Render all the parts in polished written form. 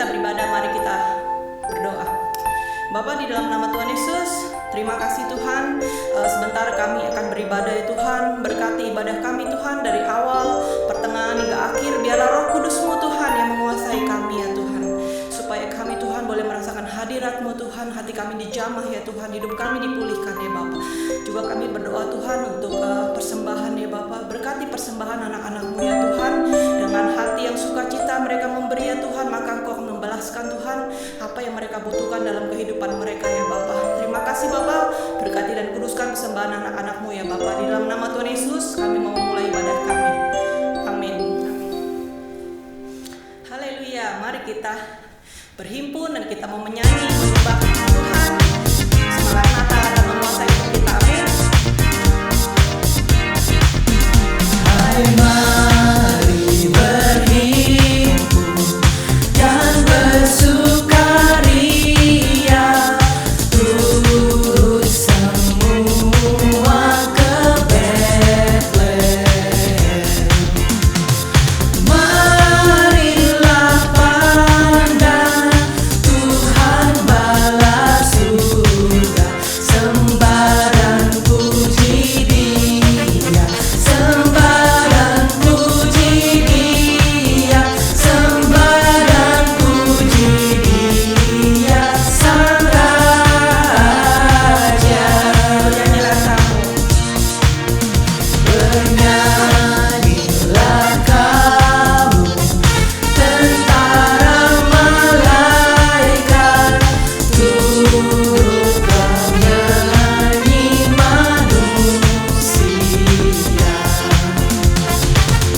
kita beribadah, mari kita berdoa. Bapa, di dalam nama Tuhan Yesus, terima kasih Tuhan. Sebentar kami akan beribadah ya Tuhan. Berkati ibadah kami Tuhan, dari awal, pertengahan hingga akhir. Biarlah Roh Kudus-Mu Tuhan yang menguasai kami ya Tuhan, supaya kami Tuhan boleh merasakan hadirat-Mu Tuhan. Hati kami dijamah ya Tuhan, hidup kami dipulihkan ya Bapa. Juga kami berdoa Tuhan untuk persembahan ya Bapa. Berkati persembahan anak-anak-Mu ya Tuhan, dengan hati yang sukacita mereka memberi ya Tuhan, maka Engkau akan membalaskan Tuhan apa yang mereka butuhkan dalam kehidupan mereka ya Bapa. Terima kasih Bapa, berkati dan kuduskan persembahan anak-anak-Mu ya Bapa. Di dalam nama Tuhan Yesus kami mau memulai ibadah kami. Amin. Haleluya. Mari kita berhimpun dan kita mau menyanyi menyembah Tuhan. Semangat Natal akan menguasai hidup kita. Amin. Hai, mari berhimpun dan bersukaria, turut semua ke Betlehem. Marilah pandang Tuhan bala surga, sembah dan puji Dia, sembah dan puji Dia, sembah dan puji Dia, Sang Raja. Bernyanyilah kamu, tentara malaikat, turutlah menyanyi manusia.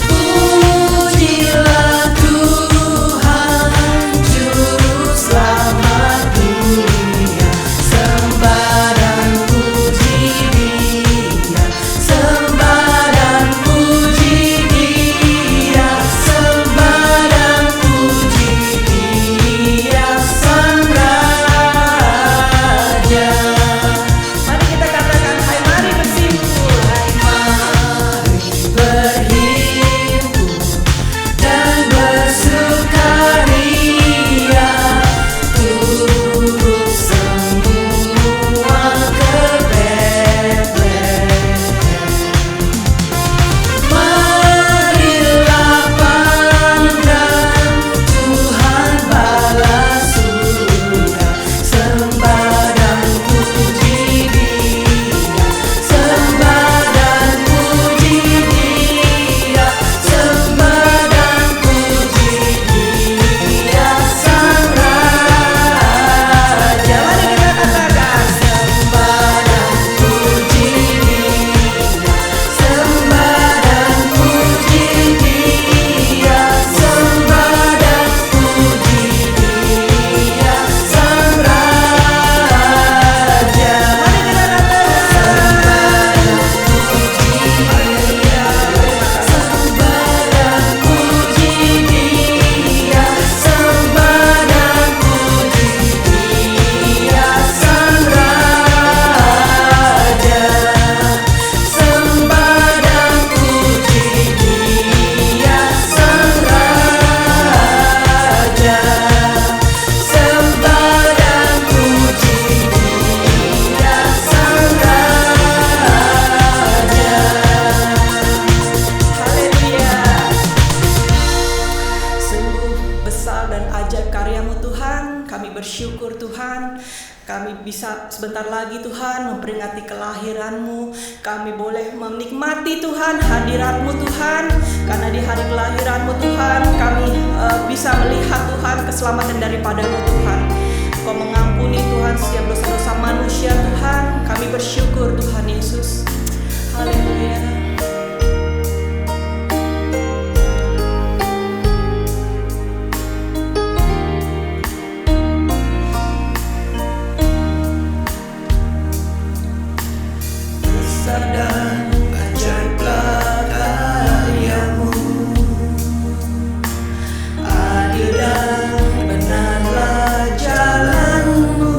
Pujilah Tuhan, Juru Selamat dunia, sembah dan puji Dia, sembah dan puji Dia, sembah dan puji Dia, Sang Raja. Mari kita katakan, hai mari bersimpul. Hai, mari berhimpun dan bersukaria, turut semua ke Betlehem. Marilah pandang Tuhan bala surga, sembah dan puji Dia, sembah dan puji Dia, sembah dan puji Dia, Sang Raja. Mari kita katakan, sembah dan puji Dia, sembah dan puji Dia, sembah dan puji Dia, Sang Raja. Sembah dan puji Dia, sembah dan puji Dia, Sang Raja. Sembah dan puji Dia, Sang Raja. Sembah dan puji Dia, Sang Raja. Haleluya. Sungguh besar dan ajaib karya-Mu Tuhan. Kami bersyukur Tuhan, kami bisa sebentar lagi Tuhan memperingati kelahiran-Mu. Kami boleh menikmati Tuhan hadirat-Mu Tuhan. Karena di hari kelahiran-Mu Tuhan, kami bisa melihat Tuhan keselamatan daripada-Mu Tuhan. Kau mengampuni Tuhan setiap dosa-dosa manusia Tuhan. Kami bersyukur Tuhan Yesus. Haleluya. Besar dan ajaiblah karya-Mu, adil dan benarlah jalan-Mu.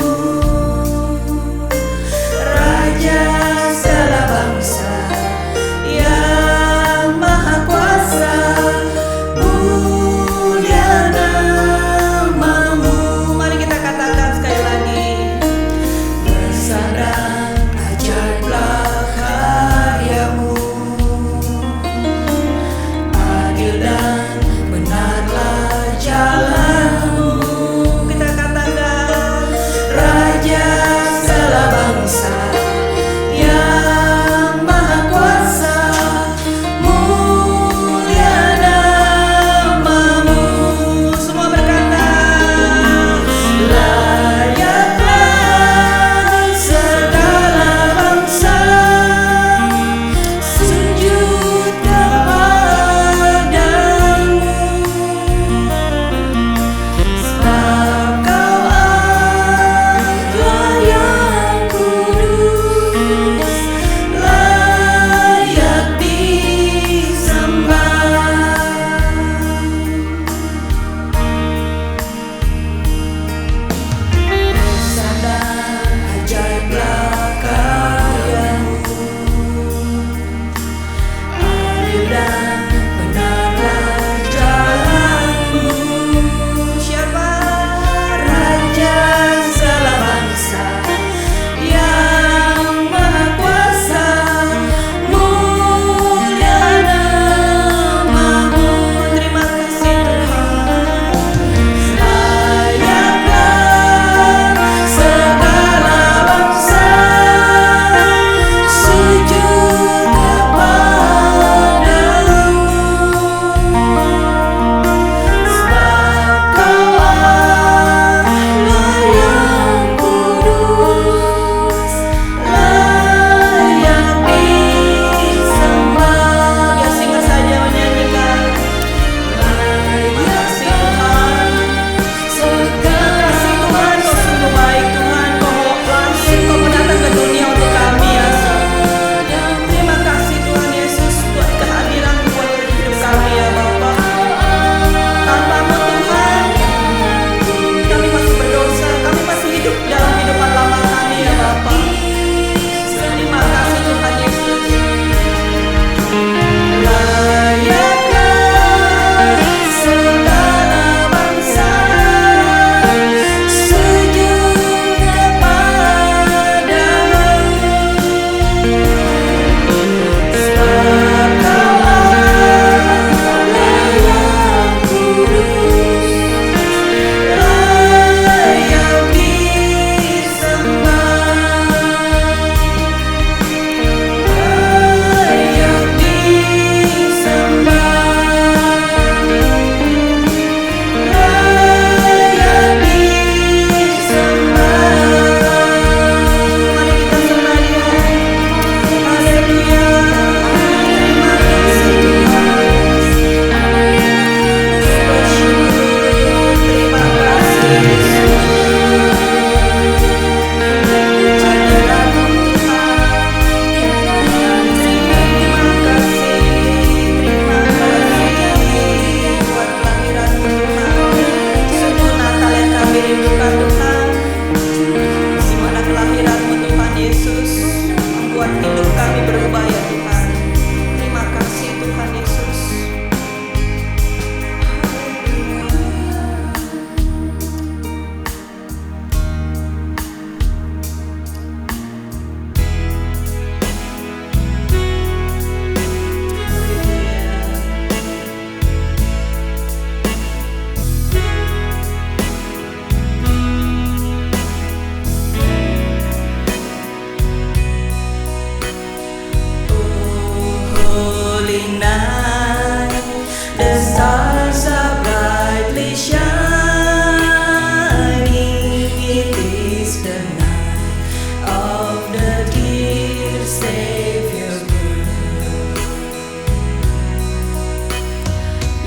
Savior's birth.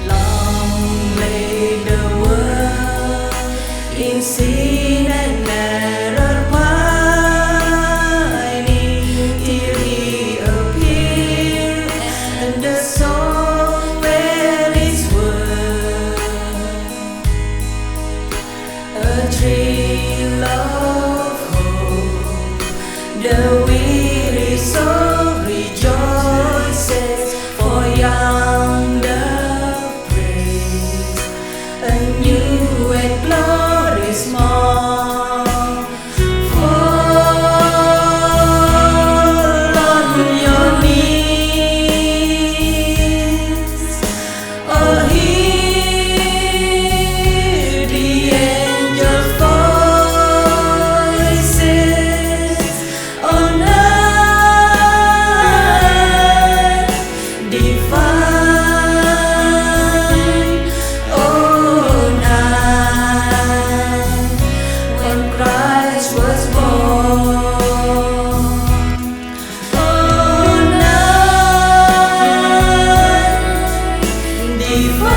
Long lay the world in sin and error pining, till He appeared, and the soul where His word. A thrill of hope, the weary soul rejoices, for yonder praise a new and glorious morn. Fall on your knees, oh, hear the angels' voices on earth divine. Oh, night when Christ was born. Oh, night divine.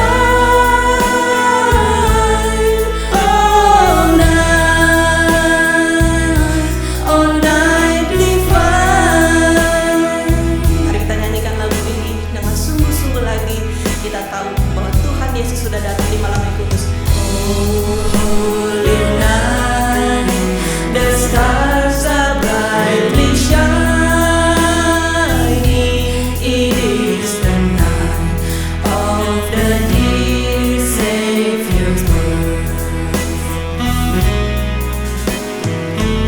Oh, night divine. Mari kita nyanyikan lagu ini dengan sungguh-sungguh lagi. Kita tahu bahwa Tuhan Yesus sudah datang di malam yang kudus. Holy night, the stars are brightly shining. It is the night of the dear Savior's birth.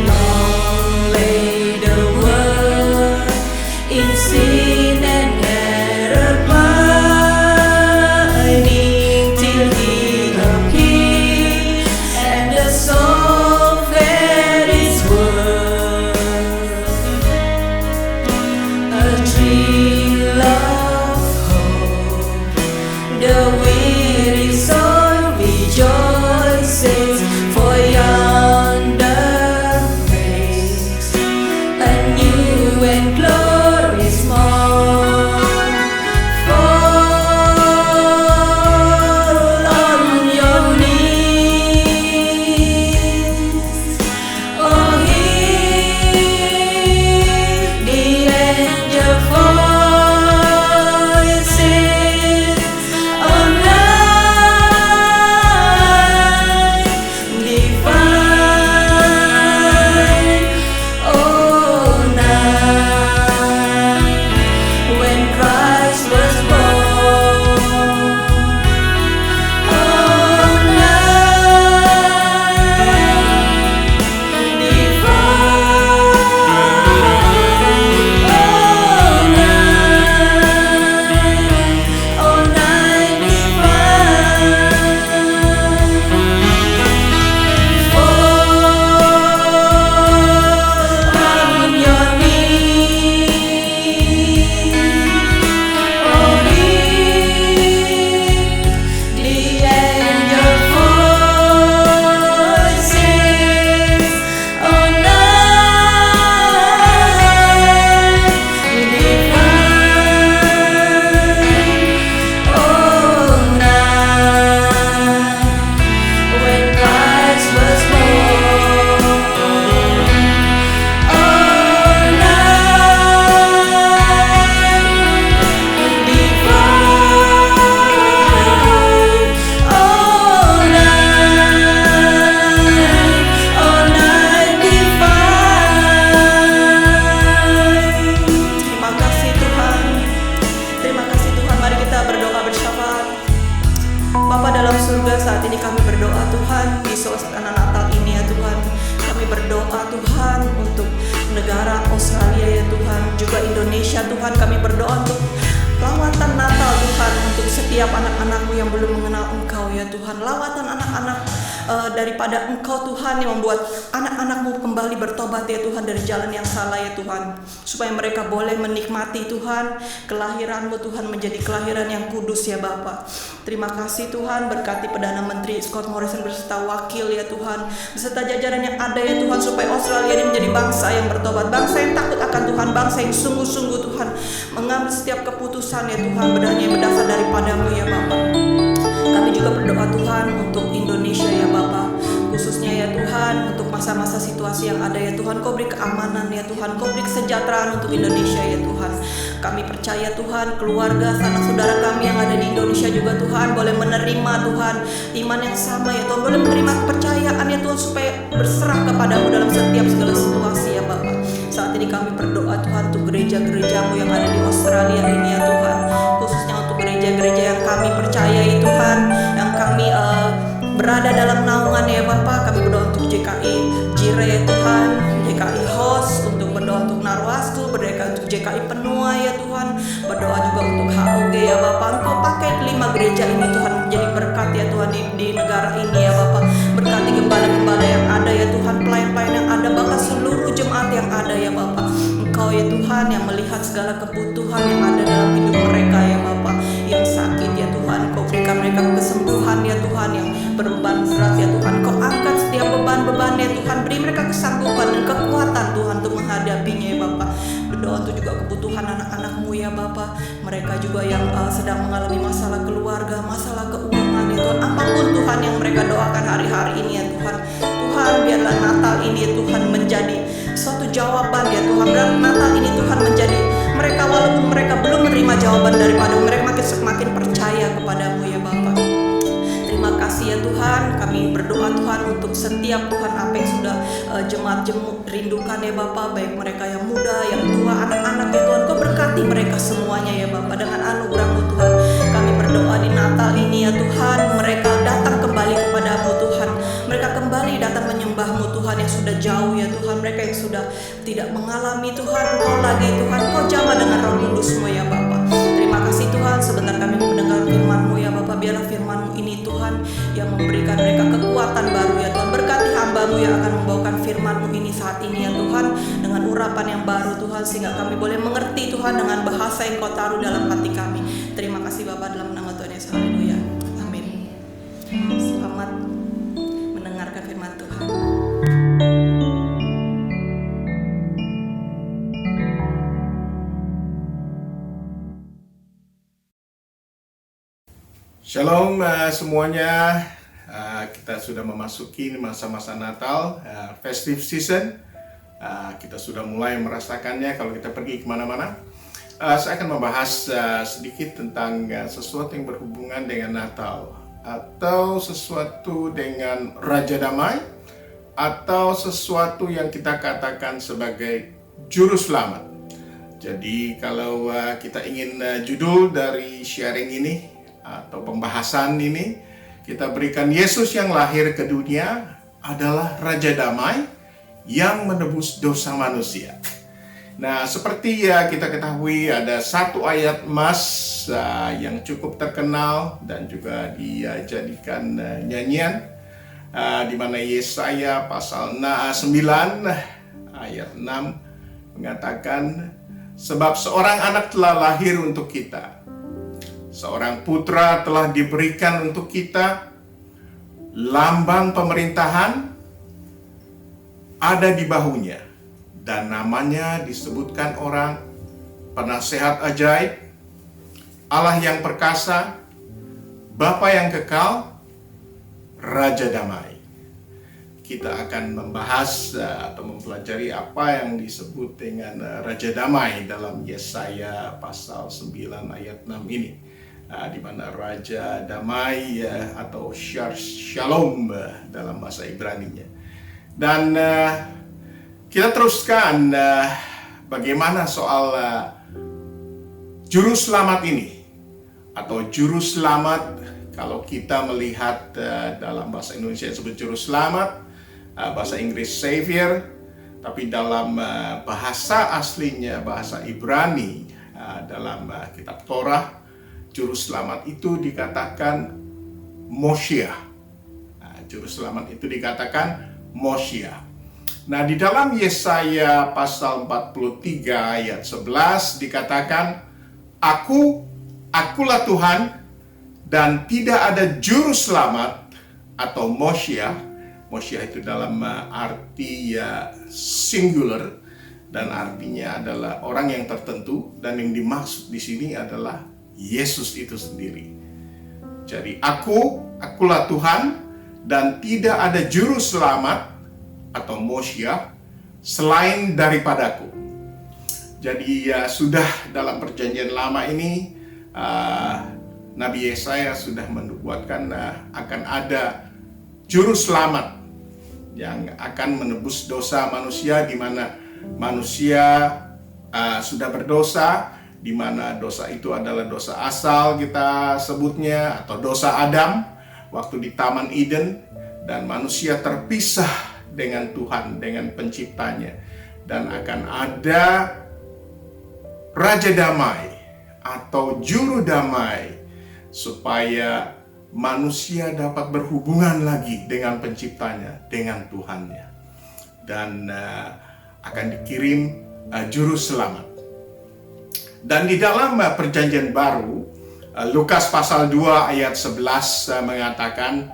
Long lay the world in sin and error pining, till He appeared, and the soul fed His word. A thrill of hope, the weary soul rejoices, for yonder breaks a new and glorious morn. Fall on your knees, oh, hear the angel voices on night divine. Oh, night when Christ was born. Oh, night divine. Oh, night divine. Fall on your knees, oh, hear the angel voices on night divine. Oh, night when Christ was born. Oh, night divine. Oh, night divine. Terima kasih Tuhan. Terima kasih Tuhan. Mari kita berdoa bersama. Bapa dalam surga, saat ini kami berdoa Tuhan di suasana Natal ini ya Tuhan. Kami berdoa Tuhan untuk negara Australia ya Tuhan, juga Indonesia Tuhan. Kami berdoa untuk Lawatan Natal Tuhan untuk setiap anak-anak-Mu yang belum mengenal Engkau ya Tuhan. Lawatan anak-anak daripada Engkau Tuhan yang membuat anak-anak-Mu kembali bertobat ya Tuhan dari jalan yang salah ya Tuhan. Supaya mereka boleh menikmati Tuhan kelahiran-Mu Tuhan menjadi kelahiran yang kudus ya Bapa. Terima kasih Tuhan, berkati Perdana Menteri Scott Morrison beserta wakil ya Tuhan, beserta jajaran yang ada ya Tuhan, supaya Australia ini menjadi bangsa yang bertobat, bangsa yang takut akan Tuhan, bangsa yang sungguh-sungguh Tuhan mengambil setiap keputusan ya Tuhan, bedanya yang berdasar daripada-Mu ya Bapa. Kami juga berdoa Tuhan untuk Indonesia ya Bapa, khususnya ya Tuhan untuk masa-masa situasi yang ada ya Tuhan. Kau beri keamanan ya Tuhan, Kau beri kesejahteraan untuk Indonesia ya Tuhan. Kami percaya Tuhan keluarga sanak saudara kami yang ada di Indonesia juga Tuhan boleh menerima Tuhan iman yang sama ya Tuhan, boleh menerima kepercayaan ya Tuhan, supaya berserah kepada-Mu dalam setiap segala situasi ya Bapa. Saat ini kami berdoa Tuhan untuk gereja-gereja-Mu yang ada di Australia ini ya Tuhan, khususnya untuk gereja-gereja yang kami percayai Tuhan, yang kami berada dalam naungan ya Bapa. Kami berdoa untuk JKI Jire ya Tuhan, JKI Host, untuk berdoa untuk Narwastu, berdoa untuk JKI Penua ya Tuhan, berdoa juga untuk HOG ya Bapa. Engkau pakai kelima gereja ini Tuhan menjadi berkat ya Tuhan di negara ini ya Bapa. Berkati gembala-gembala yang ada ya Tuhan, pelayan-pelayan yang ada, bahkan seluruh jemaat yang ada ya Bapa. Engkau ya Tuhan yang melihat segala kebutuhan yang ada dalam hidup mereka ya Bapa, yang sakit ya Tuhan, Kau berikan mereka kesembuhan ya Tuhan, yang berbeban berat ya Tuhan, Kau angkat setiap beban-beban ya Tuhan, beri mereka kesanggupan dan kekuatan Tuhan untuk menghadapinya ya Bapa. Berdoa untuk juga kebutuhan anak-anak-Mu ya Bapa, mereka juga yang sedang mengalami masalah keluarga, masalah keuangan ya Tuhan, apapun Tuhan yang mereka doakan hari-hari ini ya Tuhan. Tuhan, biarlah Natal ini ya Tuhan menjadi suatu jawaban ya Tuhan. Biarlah Natal ini Tuhan menjadi mereka, walaupun mereka belum menerima jawaban daripada mereka semakin percaya kepada-Mu ya Bapa. Terima kasih ya Tuhan, kami berdoa Tuhan untuk setiap Tuhan apa yang sudah jemaat rindukan ya Bapa, baik mereka yang muda, yang tua, anak-anak ya Tuhan. Kau berkati mereka semuanya ya Bapa dengan anugerah-Mu Tuhan. Kami berdoa di Natal ini ya Tuhan, mereka datang kembali kepada-Mu Tuhan, mereka kembali datang menyembah-Mu Tuhan yang sudah jauh ya Tuhan, mereka yang sudah tidak mengalami Tuhan Kau lagi Tuhan, Kau jamah dengan Roh Kudus-Mu ya Bapa. Terima kasih Tuhan, sebentar kami mendengar firman-Mu ya Bapa. Biarlah firman-Mu ini Tuhan yang memberikan mereka kekuatan baru ya Tuhan. Berkati hamba-Mu yang akan membawakan firman-Mu ini saat ini ya Tuhan, dengan urapan yang baru Tuhan, sehingga kami boleh mengerti Tuhan dengan bahasa yang Kau taruh dalam hati kami. Terima kasih Bapa, dalam nama Tuhan Yesus. Haleluya. Amin. Selamat mendengarkan firman Tuhan. Shalom semuanya, kita sudah memasuki masa-masa Natal, festive season. Kita sudah mulai merasakannya kalau kita pergi kemana-mana. Saya akan membahas sedikit tentang sesuatu yang berhubungan dengan Natal, atau sesuatu dengan Raja Damai, atau sesuatu yang kita katakan sebagai Juru Selamat. Jadi kalau kita ingin judul dari sharing ini atau pembahasan ini, kita berikan Yesus yang lahir ke dunia adalah Raja Damai yang menebus dosa manusia. Nah, seperti ya kita ketahui, ada satu ayat emas yang cukup terkenal dan juga dijadikan nyanyian, di mana Yesaya pasal 9 ayat 6 mengatakan, sebab seorang anak telah lahir untuk kita, seorang putra telah diberikan untuk kita, lambang pemerintahan ada di bahunya, dan namanya disebutkan orang Penasehat Ajaib, Allah yang perkasa, Bapa yang kekal, Raja Damai. Kita akan membahas atau mempelajari apa yang disebut dengan Raja Damai dalam Yesaya pasal 9 ayat 6 ini, di mana Raja Damai atau Shalom dalam bahasa Ibrani-nya. Dan kita teruskan bagaimana soal Juru Selamat ini, atau Juru Selamat. Kalau kita melihat dalam bahasa Indonesia disebut Juru Selamat, bahasa Inggris Savior, tapi dalam bahasa aslinya, bahasa Ibrani, dalam kitab Torah, juru selamat itu dikatakan Moshiach. Juru selamat itu dikatakan Moshiach. Nah, di dalam Yesaya pasal 43 ayat 11 dikatakan, Akulah Tuhan dan tidak ada juru selamat atau Moshiach. Moshiach itu dalam arti singular dan artinya adalah orang yang tertentu, dan yang dimaksud di sini adalah Yesus itu sendiri. Jadi akulah Tuhan dan tidak ada juru selamat atau Moshiach selain daripadaku. Jadi sudah dalam perjanjian lama ini Nabi Yesaya sudah menubuatkan akan ada juru selamat yang akan menebus dosa manusia, di mana manusia sudah berdosa, di mana dosa itu adalah dosa asal kita sebutnya, atau dosa Adam waktu di Taman Eden, dan manusia terpisah dengan Tuhan, dengan penciptanya, dan akan ada Raja Damai atau Juru Damai supaya manusia dapat berhubungan lagi dengan penciptanya, dengan Tuhannya, dan akan dikirim Juru Selamat. Dan di dalam perjanjian baru, Lukas pasal 2 ayat 11 mengatakan,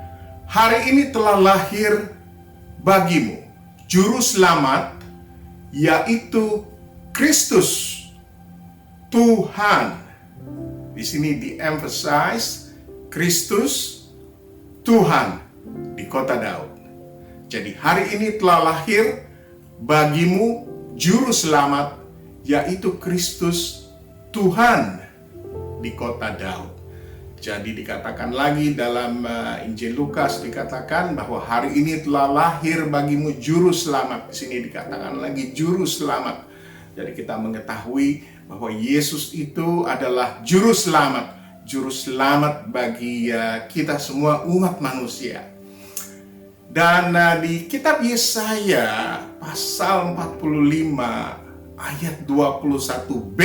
hari ini telah lahir bagimu Juru Selamat, yaitu Kristus Tuhan. Di sini di-emphasize Kristus Tuhan di kota Daud. Jadi hari ini telah lahir bagimu Juru Selamat, yaitu Kristus Tuhan di kota Daud. Jadi dikatakan lagi dalam Injil Lukas, dikatakan bahwa hari ini telah lahir bagimu Juru Selamat. Di sini dikatakan lagi Juru Selamat. Jadi kita mengetahui bahwa Yesus itu adalah Juru Selamat bagi kita semua umat manusia. Dan di kitab Yesaya pasal 45 ayat 21b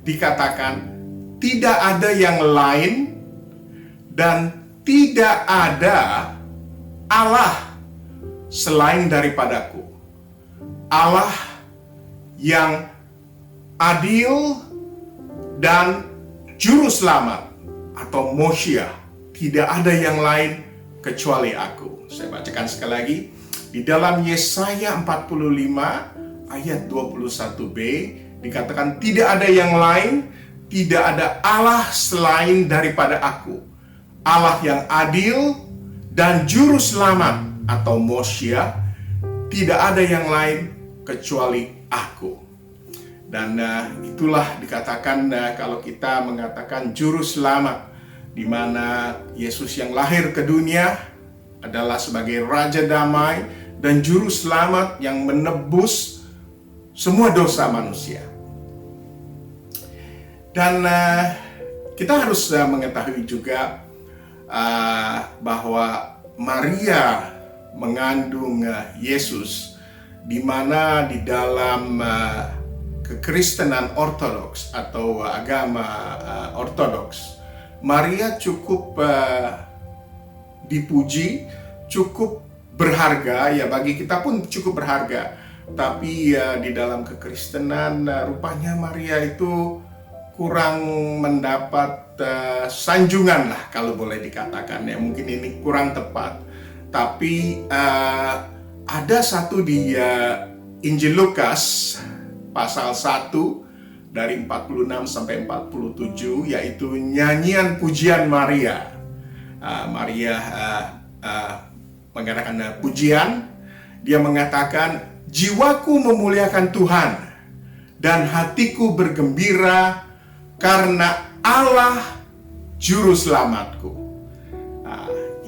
dikatakan, tidak ada yang lain dan tidak ada Allah selain daripadaku. Allah yang adil dan Juru Selamat atau Moshiach. Tidak ada yang lain kecuali aku. Saya bacakan sekali lagi. Di dalam Yesaya 45 ayat 21b dikatakan, tidak ada yang lain, tidak ada Allah selain daripada aku. Allah yang adil dan Juru Selamat atau Moshiach. Tidak ada yang lain kecuali aku. Dan itulah dikatakan kalau kita mengatakan Juru Selamat, di mana Yesus yang lahir ke dunia adalah sebagai Raja Damai dan Juru Selamat yang menebus semua dosa manusia. Dan kita harus mengetahui juga bahwa Maria mengandung Yesus, di mana di dalam kekristenan ortodoks atau agama ortodoks, Maria cukup dipuji, cukup berharga, ya bagi kita pun cukup berharga. Tapi di dalam kekristenan rupanya Maria itu kurang mendapat sanjungan lah, kalau boleh dikatakan ya, mungkin ini kurang tepat. Tapi ada satu di Injil Lukas pasal 1 dari 46 sampai 47, yaitu nyanyian pujian Maria. Maria mengadakan pujian. Dia mengatakan, jiwaku memuliakan Tuhan dan hatiku bergembira karena Allah Juru Selamatku.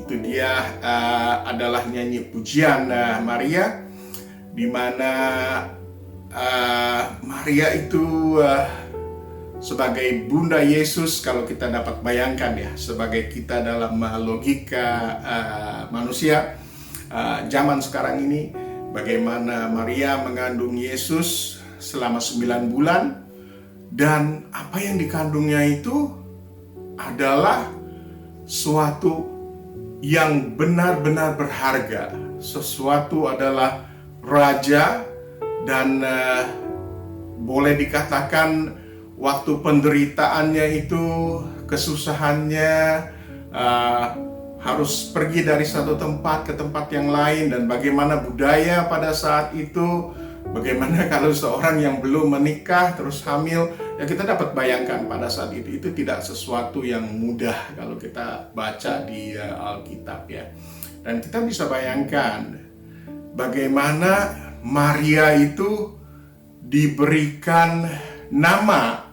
Itu dia adalah nyanyi pujian Maria, di mana Maria itu sebagai Bunda Yesus, kalau kita dapat bayangkan ya, sebagai kita dalam logika manusia zaman sekarang ini, bagaimana Maria mengandung Yesus selama 9 bulan Dan apa yang dikandungnya itu adalah suatu yang benar-benar berharga. Sesuatu adalah raja dan boleh dikatakan waktu penderitaannya itu, kesusahannya, harus pergi dari satu tempat ke tempat yang lain, dan bagaimana budaya pada saat itu, bagaimana kalau seorang yang belum menikah terus hamil, ya kita dapat bayangkan pada saat itu tidak sesuatu yang mudah kalau kita baca di Alkitab ya. Dan kita bisa bayangkan bagaimana Maria itu diberikan nama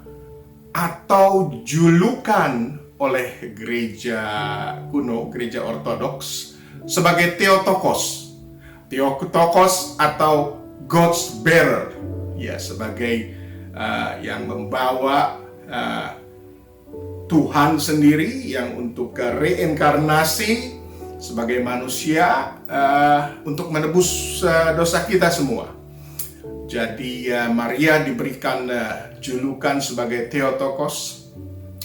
atau julukan oleh gereja kuno, gereja ortodoks, sebagai Theotokos. Theotokos atau God's bearer, ya, sebagai yang membawa Tuhan sendiri yang untuk reinkarnasi sebagai manusia untuk menebus dosa kita semua. Jadi Maria diberikan julukan sebagai Theotokos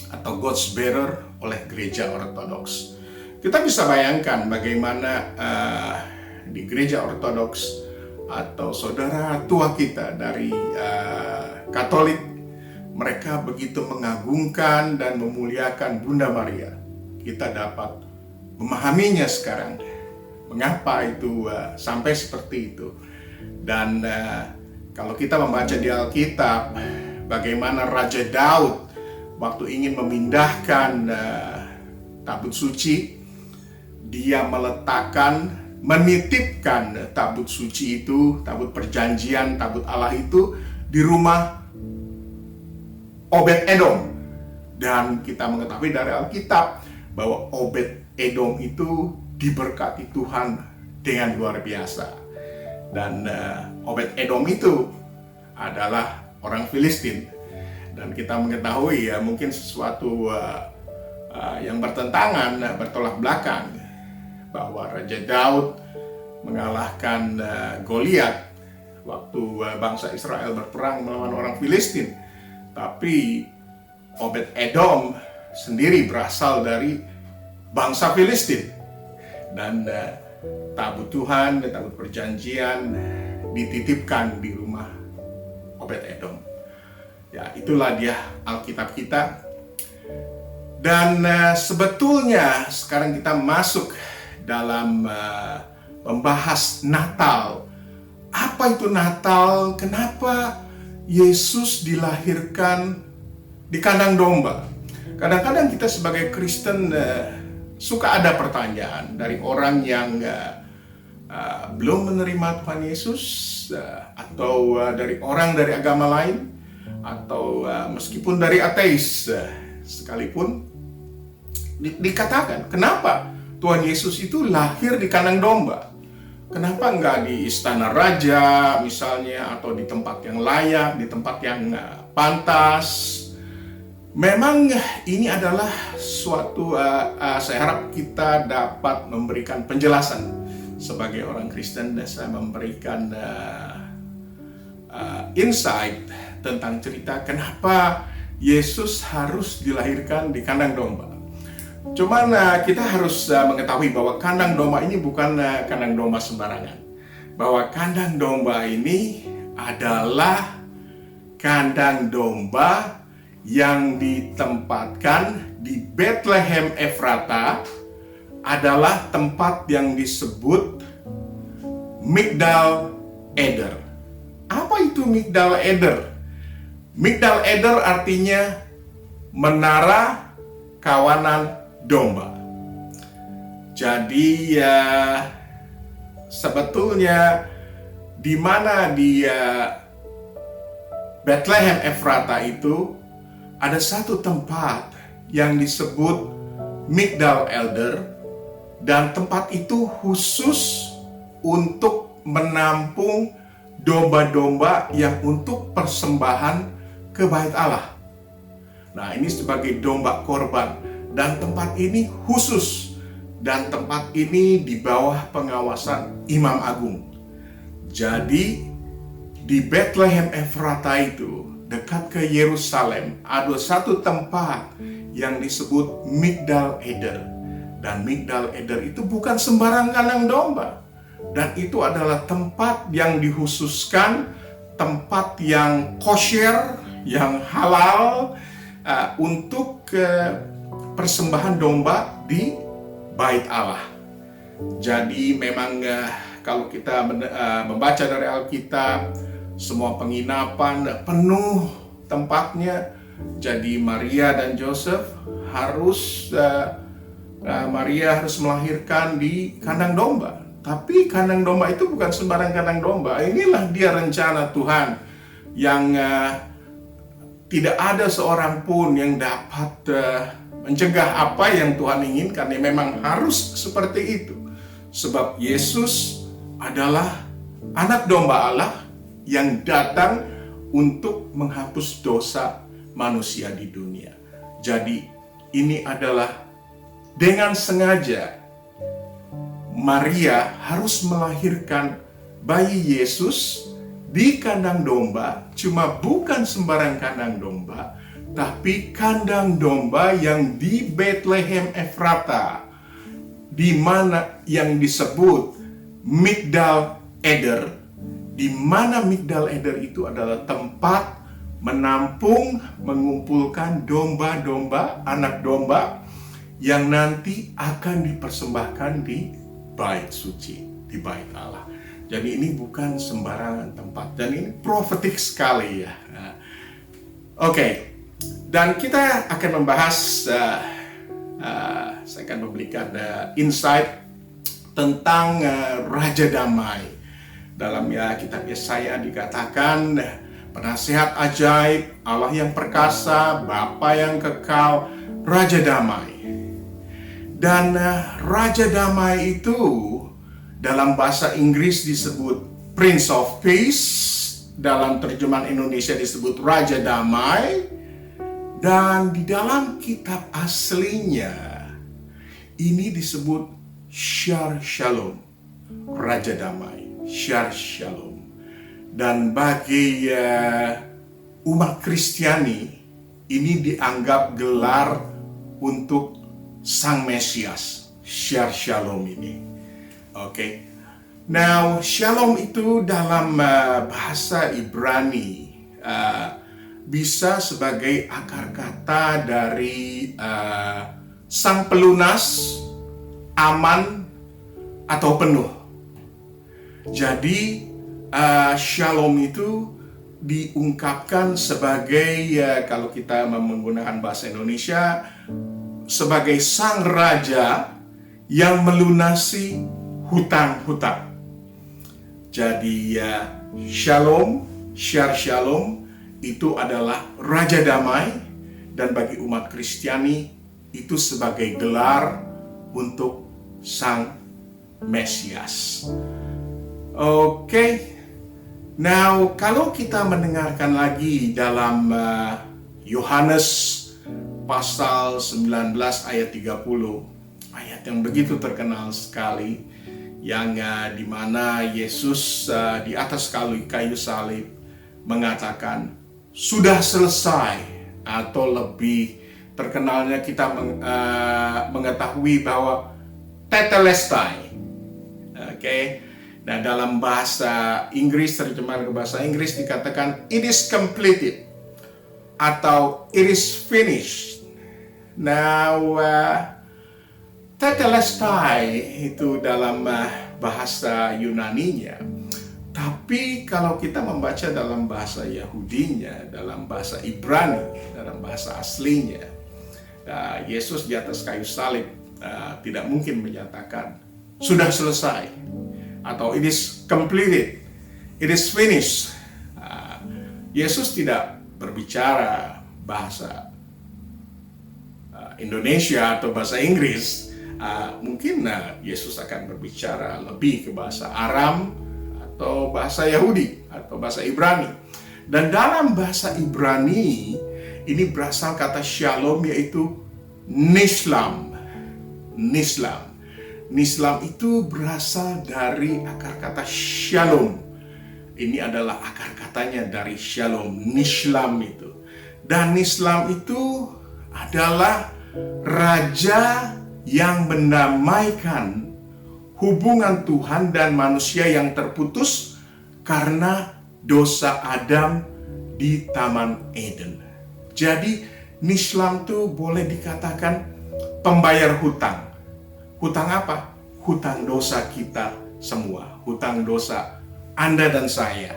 atau God's bearer oleh gereja ortodoks. Kita bisa bayangkan bagaimana di gereja ortodoks atau saudara tua kita dari Katolik, mereka begitu mengagungkan dan memuliakan Bunda Maria. Kita dapat memahaminya sekarang, mengapa itu sampai seperti itu. Dan kalau kita membaca di Alkitab, bagaimana Raja Daud waktu ingin memindahkan tabut suci, dia menitipkan tabut suci itu, tabut perjanjian, tabut Allah itu di rumah Obed-Edom. Dan kita mengetahui dari Alkitab bahwa Obed-Edom itu diberkati Tuhan dengan luar biasa. Dan Obed-Edom itu adalah orang Filistin. Dan kita mengetahui ya mungkin sesuatu yang bertentangan, bertolak belakang, bahwa Raja Daud mengalahkan Goliat waktu bangsa Israel berperang melawan orang Filistin. Tapi Obed-Edom sendiri berasal dari bangsa Filistin. Dan tabut Tuhan dan tabut perjanjian dititipkan di rumah Obed-Edom. Ya, itulah dia Alkitab kita. Dan sebetulnya sekarang kita masuk dalam membahas Natal. Apa itu Natal? Kenapa Yesus dilahirkan di kandang domba? Kadang-kadang kita sebagai Kristen suka ada pertanyaan dari orang yang belum menerima Tuhan Yesus, atau dari orang dari agama lain, atau meskipun dari ateis sekalipun, dikatakan, kenapa Tuhan Yesus itu lahir di kandang domba? Kenapa enggak di istana raja misalnya, atau di tempat yang layak, di tempat yang pantas? Memang ini adalah suatu, saya harap kita dapat memberikan penjelasan sebagai orang Kristen, dan saya memberikan insight tentang cerita kenapa Yesus harus dilahirkan di kandang domba. Cuman kita harus mengetahui bahwa kandang domba ini bukan kandang domba sembarangan. Bahwa kandang domba ini adalah kandang domba yang ditempatkan di Bethlehem Efrata, adalah tempat yang disebut Migdal Eder. Apa itu Migdal Eder? Migdal Eder artinya menara kawanan domba. Jadi ya sebetulnya di mana di Bethlehem Efrata itu ada satu tempat yang disebut Migdal Eder, dan tempat itu khusus untuk menampung domba-domba yang untuk persembahan ke Bait Allah. Nah, ini sebagai domba korban, dan tempat ini khusus, dan tempat ini di bawah pengawasan Imam Agung. Jadi di Bethlehem Efrata itu dekat ke Yerusalem, ada satu tempat yang disebut Migdal Eder. Dan Migdal Eder itu bukan sembarang kandang domba. Dan itu adalah tempat yang dikhususkan, tempat yang kosher, yang halal untuk persembahan domba di Bait Allah. Jadi memang kalau kita membaca dari Alkitab, semua penginapan penuh tempatnya. Jadi Maria dan Joseph harus melahirkan di kandang domba. Tapi kandang domba itu bukan sembarang kandang domba. Inilah dia rencana Tuhan yang tidak ada seorang pun yang dapat mencegah apa yang Tuhan inginkan. Ya memang harus seperti itu. Sebab Yesus adalah anak domba Allah yang datang untuk menghapus dosa manusia di dunia. Jadi ini adalah dengan sengaja Maria harus melahirkan bayi Yesus di kandang domba, cuma bukan sembarang kandang domba, tapi kandang domba yang di Bethlehem Efrata, di mana yang disebut Migdal Eder, di mana Migdal Eder itu adalah tempat menampung, mengumpulkan domba-domba, anak domba yang nanti akan dipersembahkan di Bait Suci, di Bait Allah. Jadi ini bukan sembarangan tempat, dan ini profetik sekali ya. Oke. Dan kita akan membahas, saya akan memberikan insight tentang Raja Damai. Dalam kitab Yesaya dikatakan, penasihat ajaib, Allah yang perkasa, Bapa yang kekal, Raja Damai. Dan Raja Damai itu dalam bahasa Inggris disebut Prince of Peace, dalam terjemahan Indonesia disebut Raja Damai, dan di dalam kitab aslinya ini disebut Shar Shalom, Raja Damai, Shar Shalom. Dan bagi umat Kristiani ini dianggap gelar untuk Sang Mesias, Shar Shalom ini. Oke. Now, Shalom itu dalam bahasa Ibrani bisa sebagai akar kata dari sang pelunas, aman, atau penuh. Jadi, Shalom itu diungkapkan sebagai, kalau kita menggunakan bahasa Indonesia, sebagai sang raja yang melunasi hutang-hutang. Jadi Shalom, Shar Shalom itu adalah Raja Damai, dan bagi umat Kristiani itu sebagai gelar untuk Sang Mesias. Oke. Now, kalau kita mendengarkan lagi dalam Yohanes pasal 19 ayat 30, ayat yang begitu terkenal sekali, yang di mana Yesus di atas kayu salib mengatakan sudah selesai, atau lebih terkenalnya kita mengetahui bahwa tetelestai. Oke. Nah, dalam bahasa Inggris, terjemahan ke bahasa Inggris dikatakan it is completed atau it is finished. Now, tetelestai itu dalam bahasa Yunaninya. Tapi kalau kita membaca dalam bahasa Yahudinya, dalam bahasa Ibrani, dalam bahasa aslinya, Yesus di atas kayu salib tidak mungkin menyatakan sudah selesai atau it is completed, it is finished. Yesus tidak berbicara bahasa Indonesia atau bahasa Inggris. Mungkin Yesus akan berbicara lebih ke bahasa Aram atau bahasa Yahudi atau bahasa Ibrani. Dan dalam bahasa Ibrani ini berasal kata shalom, yaitu nislam. Nislam itu berasal dari akar kata shalom. Ini adalah akar katanya dari shalom, nishlam itu. Dan nishlam itu adalah raja yang mendamaikan hubungan Tuhan dan manusia yang terputus karena dosa Adam di Taman Eden. Jadi nishlam itu boleh dikatakan pembayar hutang. Hutang apa? Hutang dosa kita semua. Hutang dosa Anda dan saya.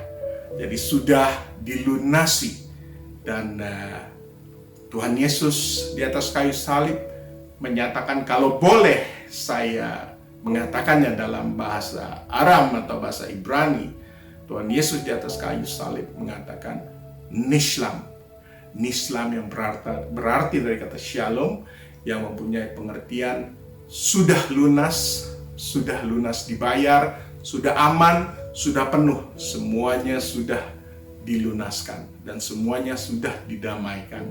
Jadi sudah dilunasi. Dan Tuhan Yesus di atas kayu salib menyatakan, kalau boleh saya mengatakannya dalam bahasa Aram atau bahasa Ibrani, Tuhan Yesus di atas kayu salib mengatakan nishlam. Nishlam yang berarti dari kata shalom, yang mempunyai pengertian sudah lunas dibayar, sudah aman, sudah penuh, semuanya sudah dilunaskan dan semuanya sudah didamaikan.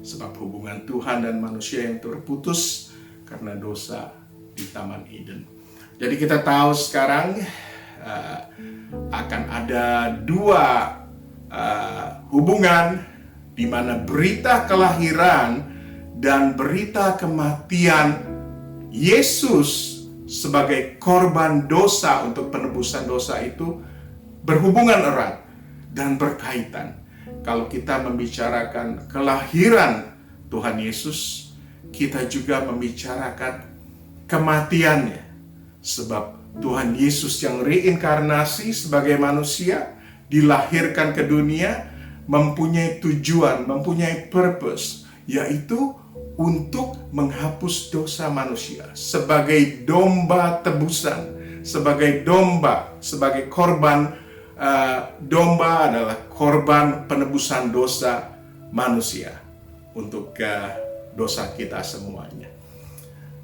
Sebab hubungan Tuhan dan manusia yang terputus karena dosa di Taman Eden. Jadi kita tahu sekarang akan ada dua hubungan di mana berita kelahiran dan berita kematian Yesus sebagai korban dosa untuk penebusan dosa itu berhubungan erat dan berkaitan. Kalau kita membicarakan kelahiran Tuhan Yesus, kita juga membicarakan kematiannya. Sebab Tuhan Yesus yang reinkarnasi sebagai manusia, dilahirkan ke dunia, mempunyai tujuan, mempunyai purpose, yaitu untuk menghapus dosa manusia sebagai domba tebusan, sebagai domba, sebagai korban. Domba adalah korban penebusan dosa manusia untuk dosa kita semuanya.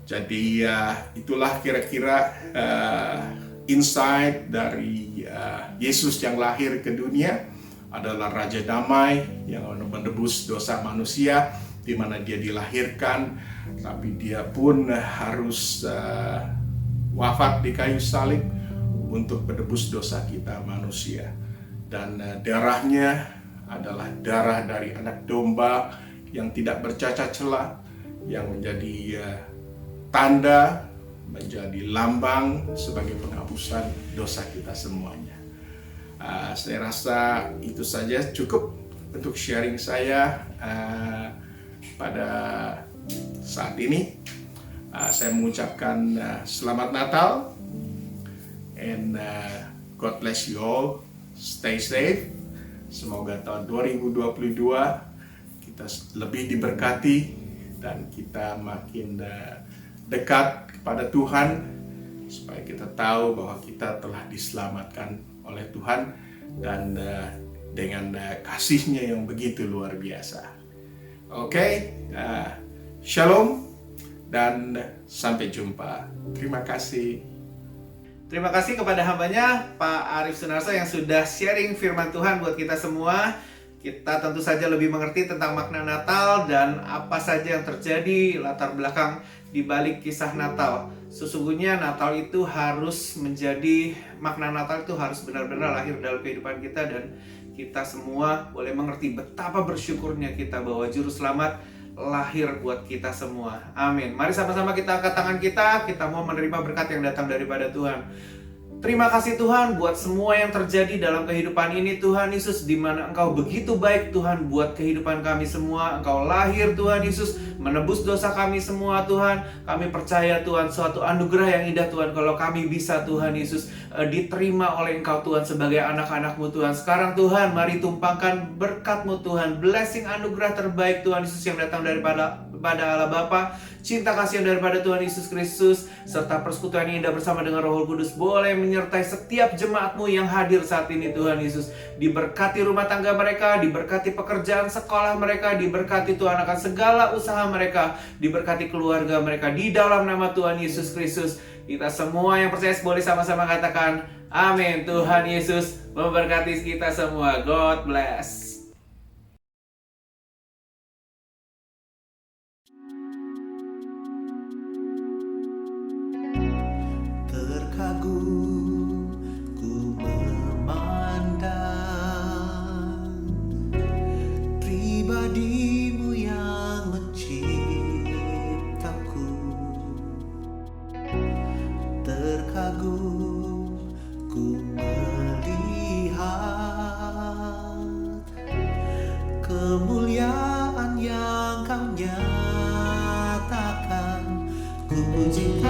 Jadi itulah kira-kira insight dari Yesus yang lahir ke dunia, adalah Raja Damai yang menebus dosa manusia, di mana dia dilahirkan, tapi dia pun harus wafat di kayu salib untuk menebus dosa kita manusia. Dan darahnya adalah darah dari anak domba yang tidak bercacat celah, yang menjadi tanda, menjadi lambang sebagai penghapusan dosa kita semuanya. Saya rasa itu saja cukup untuk sharing saya pada saat ini. Saya mengucapkan selamat Natal. And God bless you all. Stay safe. Semoga tahun 2022 kita lebih diberkati dan kita makin dekat kepada Tuhan, supaya kita tahu bahwa kita telah diselamatkan oleh Tuhan dan dengan kasih-Nya yang begitu luar biasa. Oke, shalom dan sampai jumpa. Terima kasih. Terima kasih kepada hambanya Pak Arif Sunarso yang sudah sharing firman Tuhan buat kita semua. Kita tentu saja lebih mengerti tentang makna Natal dan apa saja yang terjadi latar belakang di balik kisah Natal. Sesungguhnya Natal itu harus menjadi, makna Natal itu harus benar-benar lahir dalam kehidupan kita, dan kita semua boleh mengerti betapa bersyukurnya kita bahwa Juru Selamat lahir buat kita semua. Amin. Mari sama-sama kita angkat tangan kita mau menerima berkat yang datang daripada Tuhan. Terima kasih Tuhan buat semua yang terjadi dalam kehidupan ini Tuhan Yesus, di mana Engkau begitu baik Tuhan buat kehidupan kami semua. Engkau lahir Tuhan Yesus, menebus dosa kami semua Tuhan. Kami percaya Tuhan suatu anugerah yang indah Tuhan kalau kami bisa Tuhan Yesus diterima oleh Engkau Tuhan sebagai anak-anak-Mu Tuhan. Sekarang Tuhan mari tumpangkan berkat-Mu Tuhan, blessing anugerah terbaik Tuhan Yesus yang datang daripada Allah Bapa, cinta kasih yang daripada Tuhan Yesus Kristus, serta persekutuan yang indah bersama dengan Roh Kudus boleh menyertai setiap jemaat-Mu yang hadir saat ini Tuhan Yesus. Diberkati rumah tangga mereka, diberkati pekerjaan sekolah mereka, diberkati Tuhan akan segala usaha mereka, diberkati keluarga mereka di dalam nama Tuhan Yesus Kristus. Kita semua yang percaya boleh sama-sama katakan amin. Tuhan Yesus memberkati kita semua. God bless. Terkagum ku memandang pribadimu yang menciptaku. Terkagum ku melihat kemuliaan yang kau nyatakan. Ku puji